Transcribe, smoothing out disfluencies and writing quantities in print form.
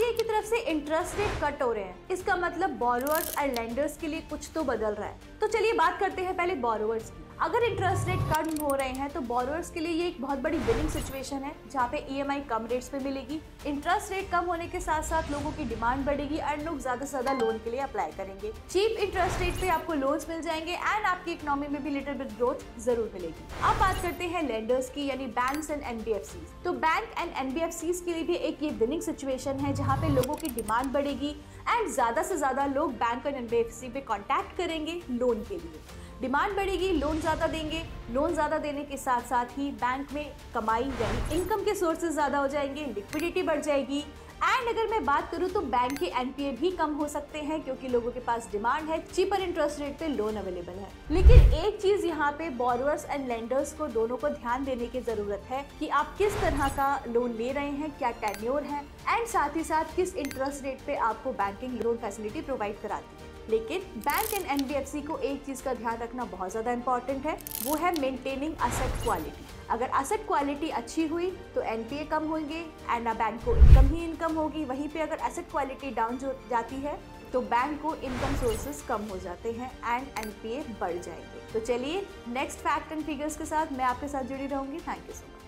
RBI की तरफ से इंटरेस्ट रेट कट हो रहे हैं, इसका मतलब बोरोअर्स और लेंडर्स के लिए कुछ तो बदल रहा है। तो चलिए बात करते हैं पहले बोरोअर्स की। अगर इंटरेस्ट रेट कम हो रहे हैं तो बोरोअर्स के लिए ये एक बहुत बड़ी विनिंग सिचुएशन है, जहाँ पे ईएमआई कम रेट्स पे मिलेगी। इंटरेस्ट रेट कम होने के साथ साथ लोगों की डिमांड बढ़ेगी एंड लोग ज्यादा से ज्यादा लोन के लिए अप्लाई करेंगे। चीप इंटरेस्ट रेट पे आपको लोन्स मिल जाएंगे एंड आपकी इकोनॉमी में भी लिटिल बिट ग्रोथ जरूर मिलेगी। अब बात करते हैं लेंडर्स की, यानी बैंक्स एंड एनबीएफसीज। तो बैंक एंड एनबीएफसीज के लिए भी एक ये विनिंग सिचुएशन है, जहाँ पे लोगों की डिमांड बढ़ेगी एंड ज्यादा से ज्यादा लोग बैंक और एनबीएफसी पे कॉन्टैक्ट करेंगे लोन के लिए। डिमांड बढ़ेगी, लोन ज़्यादा देंगे, लोन ज़्यादा देने के साथ साथ ही बैंक में कमाई यानी इनकम के सोर्सेज ज़्यादा हो जाएंगे, लिक्विडिटी बढ़ जाएगी एंड अगर मैं बात करूं तो बैंक के एनपीए भी कम हो सकते हैं, क्योंकि लोगों के पास डिमांड है, चीपर इंटरेस्ट रेट पे लोन अवेलेबल है। लेकिन एक चीज यहाँ पे बोरोअर्स एंड लेंडर्स को दोनों को ध्यान देने की जरूरत है कि आप किस तरह का लोन ले रहे हैं, क्या टेन्योर है एंड साथ ही साथ किस इंटरेस्ट रेट पे आपको बैंकिंग लोन फैसिलिटी प्रोवाइड कराती है। लेकिन बैंक एंड एनबीएफसी को एक चीज का ध्यान रखना बहुत ज्यादा इंपॉर्टेंट है, वो है मेंटेनिंग असेट क्वालिटी। अगर असेट क्वालिटी अच्छी हुई तो एनपीए कम होंगे एंड बैंक को इनकम ही इनकम होगी। वहीं पे अगर एसेट क्वालिटी डाउन हो जाती है तो बैंक को इनकम सोर्सेज कम हो जाते हैं एंड एनपीए बढ़ जाएंगे। तो चलिए नेक्स्ट फैक्ट एंड फिगर्स के साथ मैं आपके साथ जुड़ी रहूंगी। Thank you so much.